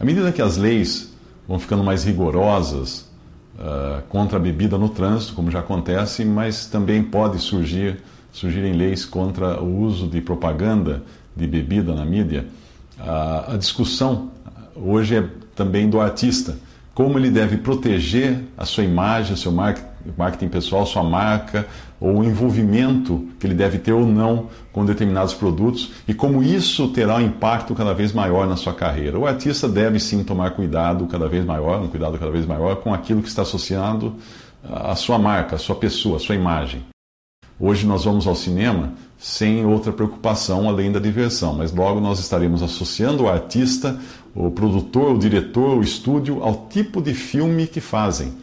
À medida que as leis vão ficando mais rigorosas contra a bebida no trânsito, como já acontece, mas também pode surgirem leis contra o uso de propaganda de bebida na mídia, a discussão hoje é também do artista. Como ele deve proteger a sua imagem, o seu marketing pessoal, sua marca, ou o envolvimento que ele deve ter ou não com determinados produtos, e como isso terá um impacto cada vez maior na sua carreira. O artista deve sim tomar um cuidado cada vez maior com aquilo que está associado à sua marca, à sua pessoa, à sua imagem. Hoje nós vamos ao cinema sem outra preocupação além da diversão, mas logo nós estaremos associando o artista, o produtor, o diretor, o estúdio ao tipo de filme que fazem,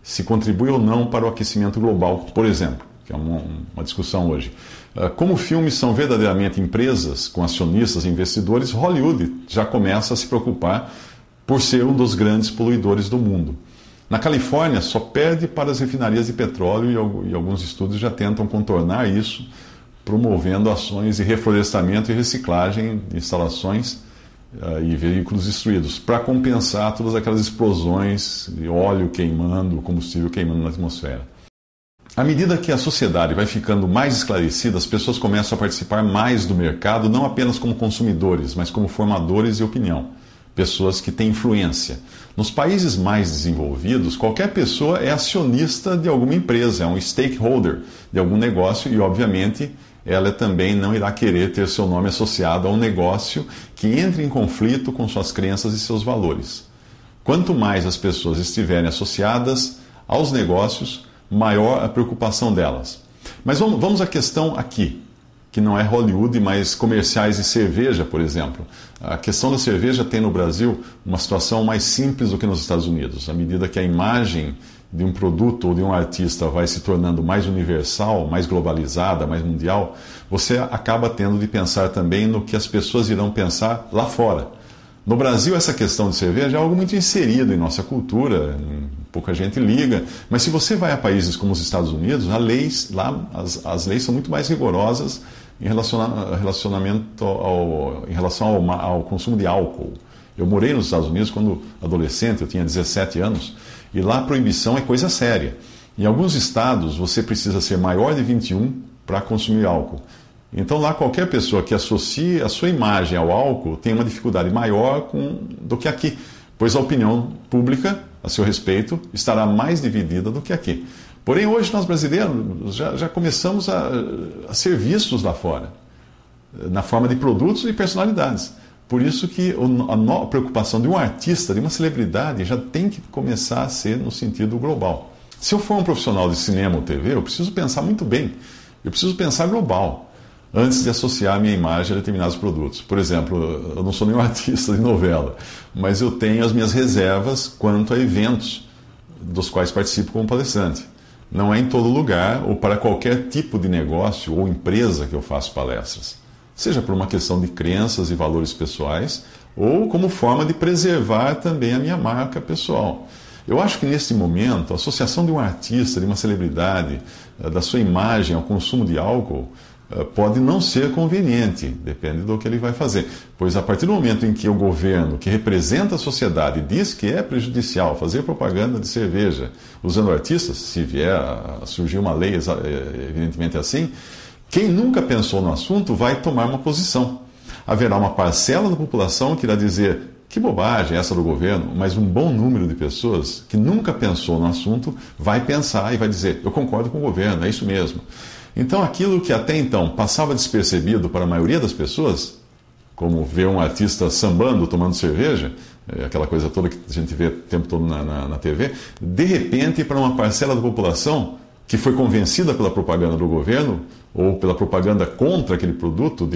se contribui ou não para o aquecimento global, por exemplo, que é uma discussão hoje. Como filmes são verdadeiramente empresas com acionistas e investidores, Hollywood já começa a se preocupar por ser um dos grandes poluidores do mundo. Na Califórnia, só perde para as refinarias de petróleo e alguns estudos já tentam contornar isso, promovendo ações de reflorestamento e reciclagem de instalações e veículos destruídos, para compensar todas aquelas explosões de óleo queimando, combustível queimando na atmosfera. À medida que a sociedade vai ficando mais esclarecida, as pessoas começam a participar mais do mercado, não apenas como consumidores, mas como formadores de opinião. Pessoas que têm influência. Nos países mais desenvolvidos, qualquer pessoa é acionista de alguma empresa, é um stakeholder de algum negócio e, obviamente, ela também não irá querer ter seu nome associado a um negócio que entre em conflito com suas crenças e seus valores. Quanto mais as pessoas estiverem associadas aos negócios, maior a preocupação delas. Mas vamos à questão aqui, que não é Hollywood, mas comerciais de cerveja, por exemplo. A questão da cerveja tem no Brasil uma situação mais simples do que nos Estados Unidos. À medida que a imagem de um produto ou de um artista vai se tornando mais universal, mais globalizada, mais mundial, você acaba tendo de pensar também no que as pessoas irão pensar lá fora. No Brasil, essa questão de cerveja é algo muito inserido em nossa cultura, pouca gente liga, mas se você vai a países como os Estados Unidos, as leis são muito mais rigorosas em relação ao consumo de álcool. Eu morei nos Estados Unidos quando adolescente, eu tinha 17 anos, e lá a proibição é coisa séria. Em alguns estados, você precisa ser maior de 21 para consumir álcool. Então lá qualquer pessoa que associe a sua imagem ao álcool tem uma dificuldade maior do que aqui, pois a opinião pública a seu respeito estará mais dividida do que aqui. Porém, hoje nós brasileiros já começamos a ser vistos lá fora, na forma de produtos e personalidades. Por isso que a preocupação de um artista, de uma celebridade, já tem que começar a ser no sentido global. Se eu for um profissional de cinema ou TV, eu preciso pensar muito bem. Eu preciso pensar global, antes de associar a minha imagem a determinados produtos. Por exemplo, eu não sou nenhum artista de novela, mas eu tenho as minhas reservas quanto a eventos dos quais participo como palestrante. Não é em todo lugar ou para qualquer tipo de negócio ou empresa que eu faço palestras. Seja por uma questão de crenças e valores pessoais, ou como forma de preservar também a minha marca pessoal. Eu acho que nesse momento, a associação de um artista, de uma celebridade, da sua imagem ao consumo de álcool, pode não ser conveniente, depende do que ele vai fazer. Pois a partir do momento em que o governo, que representa a sociedade, diz que é prejudicial fazer propaganda de cerveja usando artistas, se vier a surgir uma lei evidentemente assim, quem nunca pensou no assunto vai tomar uma posição. Haverá uma parcela da população que irá dizer: que bobagem essa do governo, mas um bom número de pessoas que nunca pensou no assunto vai pensar e vai dizer: eu concordo com o governo, é isso mesmo. Então aquilo que até então passava despercebido para a maioria das pessoas, como ver um artista sambando, tomando cerveja, aquela coisa toda que a gente vê o tempo todo na TV, de repente para uma parcela da população que foi convencida pela propaganda do governo ou pela propaganda contra aquele produto,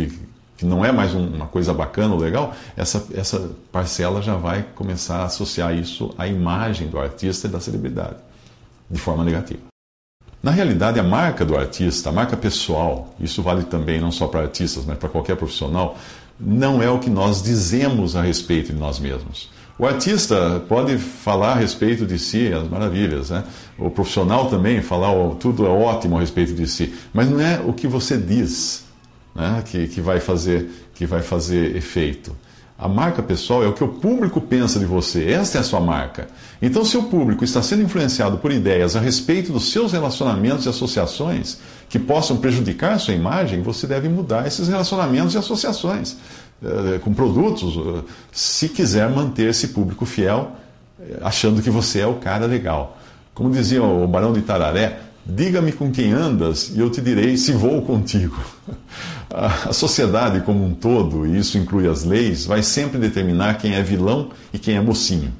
que não é mais uma coisa bacana ou legal, essa parcela já vai começar a associar isso à imagem do artista e da celebridade, de forma negativa. Na realidade, a marca do artista, a marca pessoal, isso vale também não só para artistas, mas para qualquer profissional, não é o que nós dizemos a respeito de nós mesmos. O artista pode falar a respeito de si, as maravilhas, né? O profissional também falar tudo é ótimo a respeito de si, mas não é o que você diz, né, que vai fazer efeito. A marca pessoal é o que o público pensa de você. Esta é a sua marca. Então, se o público está sendo influenciado por ideias a respeito dos seus relacionamentos e associações que possam prejudicar a sua imagem, você deve mudar esses relacionamentos e associações com produtos, se quiser manter esse público fiel, achando que você é o cara legal. Como dizia o Barão de Itararé, diga-me com quem andas e eu te direi se vou contigo. A sociedade como um todo, e isso inclui as leis, vai sempre determinar quem é vilão e quem é mocinho.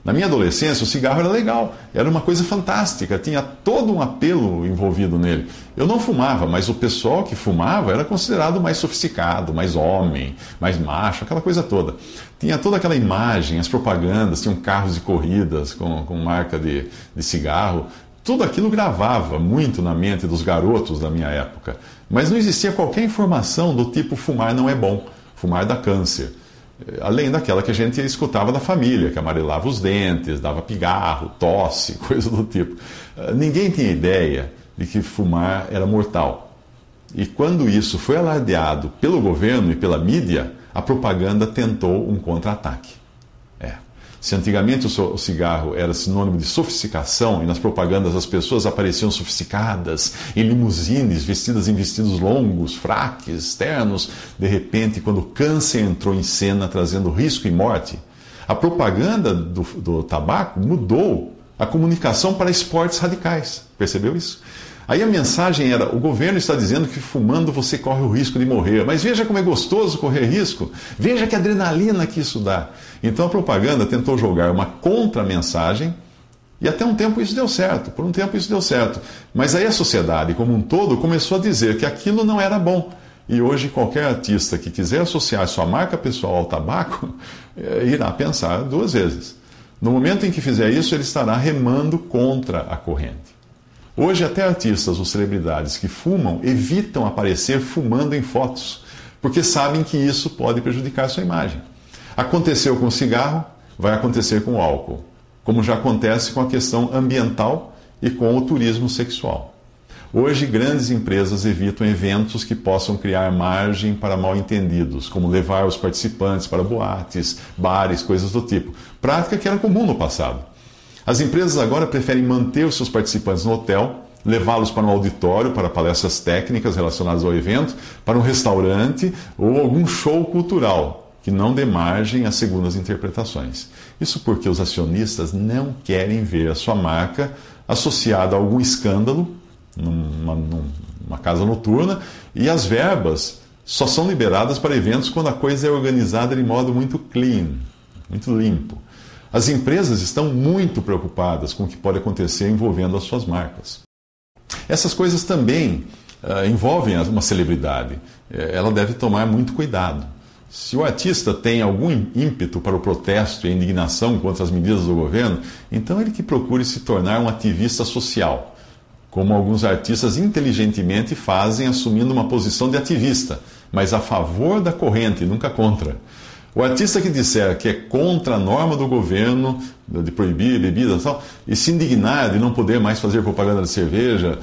Na minha adolescência, o cigarro era legal, era uma coisa fantástica, tinha todo um apelo envolvido nele. Eu não fumava, mas o pessoal que fumava era considerado mais sofisticado, mais homem, mais macho, aquela coisa toda. Tinha toda aquela imagem, as propagandas, tinham carros de corridas com marca de cigarro. Tudo aquilo gravava muito na mente dos garotos da minha época. Mas não existia qualquer informação do tipo fumar não é bom, fumar dá câncer. Além daquela que a gente escutava da família, que amarelava os dentes, dava pigarro, tosse, coisa do tipo. Ninguém tinha ideia de que fumar era mortal. E quando isso foi alardeado pelo governo e pela mídia, a propaganda tentou um contra-ataque. Se antigamente o cigarro era sinônimo de sofisticação e nas propagandas as pessoas apareciam sofisticadas, em limusines, vestidas em vestidos longos, fraques, ternos, de repente, quando o câncer entrou em cena trazendo risco e morte, a propaganda do tabaco mudou a comunicação para esportes radicais. Percebeu isso? Aí a mensagem era, o governo está dizendo que fumando você corre o risco de morrer, mas veja como é gostoso correr risco, veja que adrenalina que isso dá. Então a propaganda tentou jogar uma contra-mensagem e até um tempo isso deu certo, por um tempo isso deu certo. Mas aí a sociedade como um todo começou a dizer que aquilo não era bom. E hoje qualquer artista que quiser associar sua marca pessoal ao tabaco, irá pensar duas vezes. No momento em que fizer isso, ele estará remando contra a corrente. Hoje, até artistas ou celebridades que fumam evitam aparecer fumando em fotos, porque sabem que isso pode prejudicar sua imagem. Aconteceu com o cigarro, vai acontecer com o álcool, como já acontece com a questão ambiental e com o turismo sexual. Hoje, grandes empresas evitam eventos que possam criar margem para mal-entendidos, como levar os participantes para boates, bares, coisas do tipo. Prática que era comum no passado. As empresas agora preferem manter os seus participantes no hotel, levá-los para um auditório, para palestras técnicas relacionadas ao evento, para um restaurante ou algum show cultural, que não dê margem a segundas interpretações. Isso porque os acionistas não querem ver a sua marca associada a algum escândalo, numa casa noturna, e as verbas só são liberadas para eventos quando a coisa é organizada de modo muito clean, muito limpo. As empresas estão muito preocupadas com o que pode acontecer envolvendo as suas marcas. Essas coisas também envolvem uma celebridade. Ela deve tomar muito cuidado. Se o artista tem algum ímpeto para o protesto e a indignação contra as medidas do governo, então ele que procure se tornar um ativista social, como alguns artistas inteligentemente fazem, assumindo uma posição de ativista, mas a favor da corrente, nunca contra. O artista que disser que é contra a norma do governo de proibir bebidas e tal, e se indignar de não poder mais fazer propaganda de cerveja,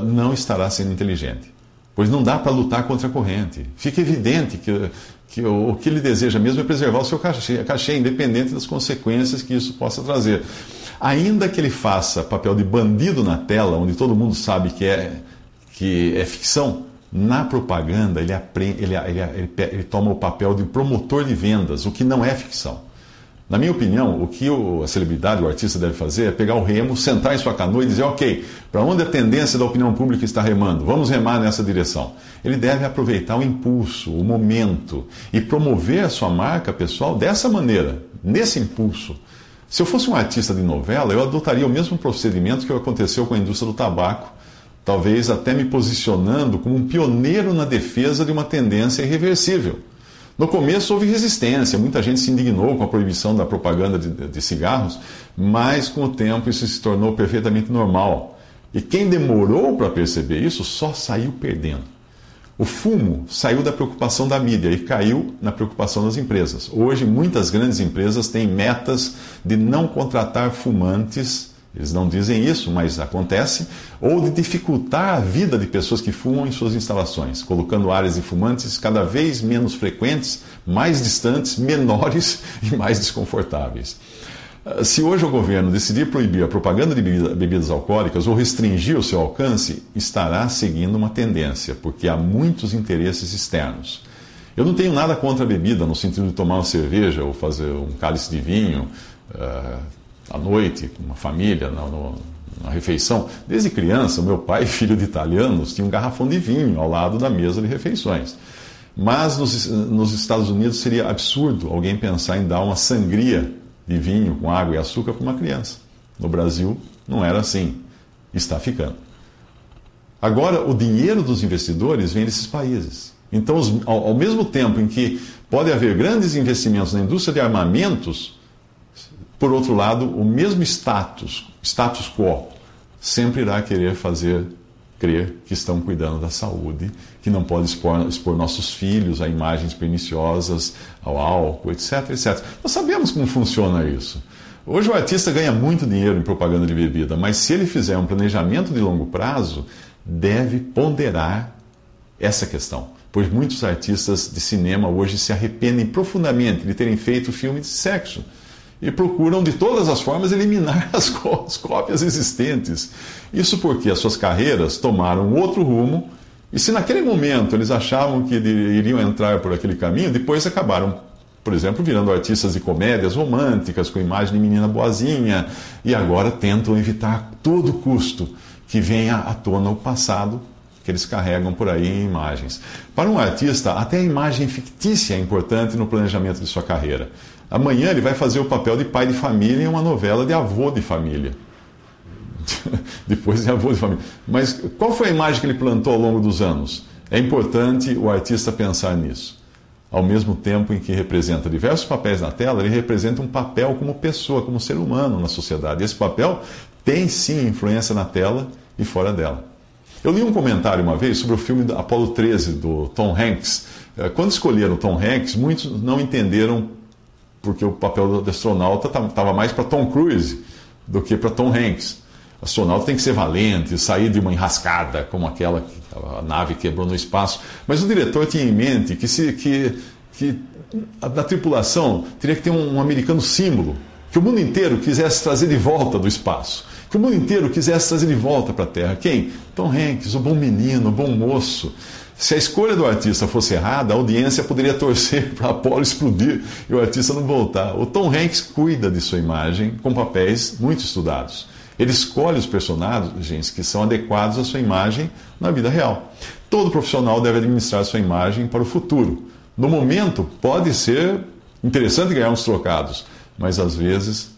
não estará sendo inteligente. Pois não dá para lutar contra a corrente. Fica evidente que o que ele deseja mesmo é preservar o seu cachê, independente das consequências que isso possa trazer. Ainda que ele faça papel de bandido na tela, onde todo mundo sabe que é ficção, na propaganda ele toma o papel de promotor de vendas, o que não é ficção. Na minha opinião, o que a celebridade, o artista deve fazer é pegar o remo, sentar em sua canoa e dizer, ok, para onde a tendência da opinião pública está remando? Vamos remar nessa direção. Ele deve aproveitar o impulso, o momento e promover a sua marca pessoal dessa maneira, nesse impulso. Se eu fosse um artista de novela, eu adotaria o mesmo procedimento que aconteceu com a indústria do tabaco, talvez até me posicionando como um pioneiro na defesa de uma tendência irreversível. No começo houve resistência, muita gente se indignou com a proibição da propaganda de cigarros, mas com o tempo isso se tornou perfeitamente normal. E quem demorou para perceber isso só saiu perdendo. O fumo saiu da preocupação da mídia e caiu na preocupação das empresas. Hoje, muitas grandes empresas têm metas de não contratar fumantes Eles não dizem isso, mas acontece. Ou de dificultar a vida de pessoas que fumam em suas instalações, colocando áreas de fumantes cada vez menos frequentes, mais distantes, menores e mais desconfortáveis. Se hoje o governo decidir proibir a propaganda de bebidas alcoólicas ou restringir o seu alcance, estará seguindo uma tendência, porque há muitos interesses externos. Eu não tenho nada contra a bebida, no sentido de tomar uma cerveja ou fazer um cálice de vinho à noite, com uma família, na refeição. Desde criança, meu pai, filho de italianos, tinha um garrafão de vinho ao lado da mesa de refeições. Mas nos Estados Unidos seria absurdo alguém pensar em dar uma sangria de vinho com água e açúcar para uma criança. No Brasil, não era assim. Está ficando. Agora, o dinheiro dos investidores vem desses países. Então, ao mesmo tempo em que pode haver grandes investimentos na indústria de armamentos, por outro lado, o mesmo status quo, sempre irá querer fazer crer que estão cuidando da saúde, que não pode expor nossos filhos a imagens perniciosas, ao álcool, etc, etc. Nós sabemos como funciona isso. Hoje o artista ganha muito dinheiro em propaganda de bebida, mas se ele fizer um planejamento de longo prazo, deve ponderar essa questão. Pois muitos artistas de cinema hoje se arrependem profundamente de terem feito filme de sexo e procuram de todas as formas eliminar as cópias existentes. Isso porque as suas carreiras tomaram outro rumo e se naquele momento eles achavam que iriam entrar por aquele caminho, depois acabaram, por exemplo, virando artistas de comédias românticas com imagem de menina boazinha e agora tentam evitar a todo custo que venha à tona o passado que eles carregam por aí em imagens. Para um artista, até a imagem fictícia é importante no planejamento de sua carreira. Amanhã ele vai fazer o papel de pai de família em uma novela de avô de família. Depois de avô de família. Mas qual foi a imagem que ele plantou ao longo dos anos? É importante o artista pensar nisso. Ao mesmo tempo em que representa diversos papéis na tela, ele representa um papel como pessoa, como ser humano na sociedade. E esse papel tem sim influência na tela e fora dela. Eu li um comentário uma vez sobre o filme Apollo 13, do Tom Hanks. Quando escolheram Tom Hanks, muitos não entenderam porque o papel do astronauta estava mais para Tom Cruise do que para Tom Hanks. O astronauta tem que ser valente, sair de uma enrascada como aquela que a nave quebrou no espaço. Mas o diretor tinha em mente que na tripulação teria que ter um americano símbolo, que o mundo inteiro quisesse trazer de volta do espaço. Que o mundo inteiro quisesse trazer de volta para a Terra. Quem? Tom Hanks, o bom menino, o bom moço. Se a escolha do artista fosse errada, a audiência poderia torcer para Apollo explodir e o artista não voltar. O Tom Hanks cuida de sua imagem com papéis muito estudados. Ele escolhe os personagens que são adequados à sua imagem na vida real. Todo profissional deve administrar sua imagem para o futuro. No momento, pode ser interessante ganhar uns trocados, mas às vezes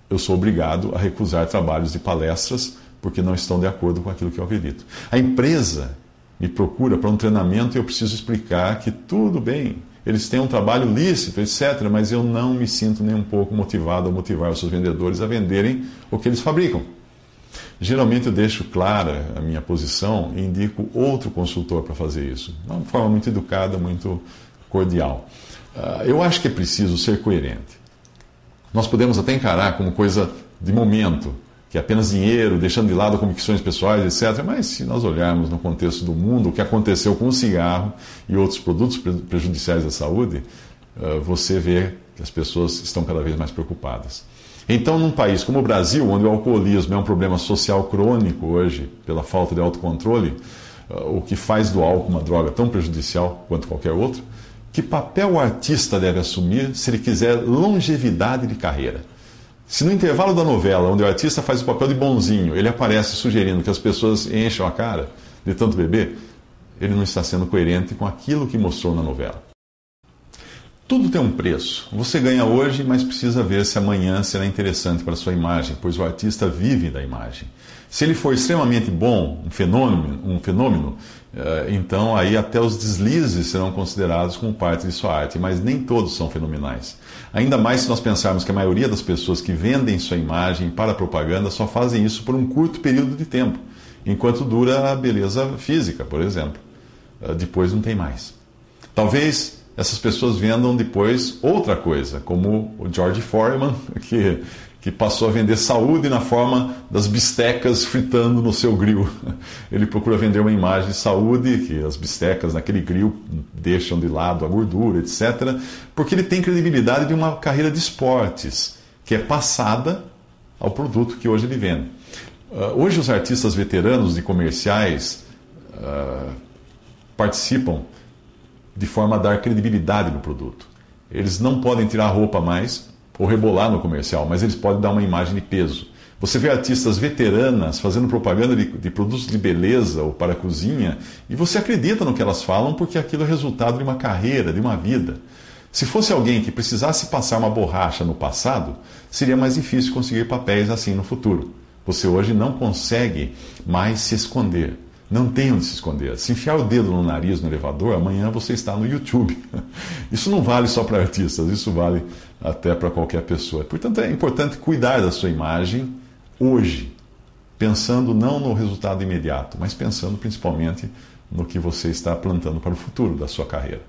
eu sou obrigado a recusar trabalhos de palestras porque não estão de acordo com aquilo que eu acredito. A empresa me procura para um treinamento e eu preciso explicar que tudo bem, eles têm um trabalho lícito, etc., mas eu não me sinto nem um pouco motivado a motivar os seus vendedores a venderem o que eles fabricam. Geralmente eu deixo clara a minha posição e indico outro consultor para fazer isso. De uma forma muito educada, muito cordial. Eu acho que é preciso ser coerente. Nós podemos até encarar como coisa de momento, que é apenas dinheiro, deixando de lado convicções pessoais, etc. Mas se nós olharmos no contexto do mundo, o que aconteceu com o cigarro e outros produtos prejudiciais à saúde, você vê que as pessoas estão cada vez mais preocupadas. Então, num país como o Brasil, onde o alcoolismo é um problema social crônico hoje, pela falta de autocontrole, o que faz do álcool uma droga tão prejudicial quanto qualquer outra, que papel o artista deve assumir se ele quiser longevidade de carreira? Se no intervalo da novela, onde o artista faz o papel de bonzinho, ele aparece sugerindo que as pessoas encham a cara de tanto beber, ele não está sendo coerente com aquilo que mostrou na novela. Tudo tem um preço. Você ganha hoje, mas precisa ver se amanhã será interessante para a sua imagem, pois o artista vive da imagem. Se ele for extremamente bom, um fenômeno, então aí até os deslizes serão considerados como parte de sua arte, mas nem todos são fenomenais. Ainda mais se nós pensarmos que a maioria das pessoas que vendem sua imagem para a propaganda só fazem isso por um curto período de tempo, enquanto dura a beleza física, por exemplo. Depois não tem mais. Talvez essas pessoas vendam depois outra coisa, como o George Foreman, que passou a vender saúde na forma das bistecas fritando no seu grill. Ele procura vender uma imagem de saúde, que as bistecas naquele grill deixam de lado a gordura, etc., porque ele tem credibilidade de uma carreira de esportes, que é passada ao produto que hoje ele vende. Hoje os artistas veteranos de comerciais participam de forma a dar credibilidade no produto. Eles não podem tirar a roupa mais ou rebolar no comercial, mas eles podem dar uma imagem de peso. Você vê artistas veteranas fazendo propaganda de produtos de beleza ou para a cozinha e você acredita no que elas falam porque aquilo é resultado de uma carreira, de uma vida. Se fosse alguém que precisasse passar uma borracha no passado, seria mais difícil conseguir papéis assim no futuro. Você hoje não consegue mais se esconder. Não tem onde se esconder. Se enfiar o dedo no nariz no elevador, amanhã você está no YouTube. Isso não vale só para artistas, isso vale até para qualquer pessoa. Portanto, é importante cuidar da sua imagem hoje, pensando não no resultado imediato, mas pensando principalmente no que você está plantando para o futuro da sua carreira.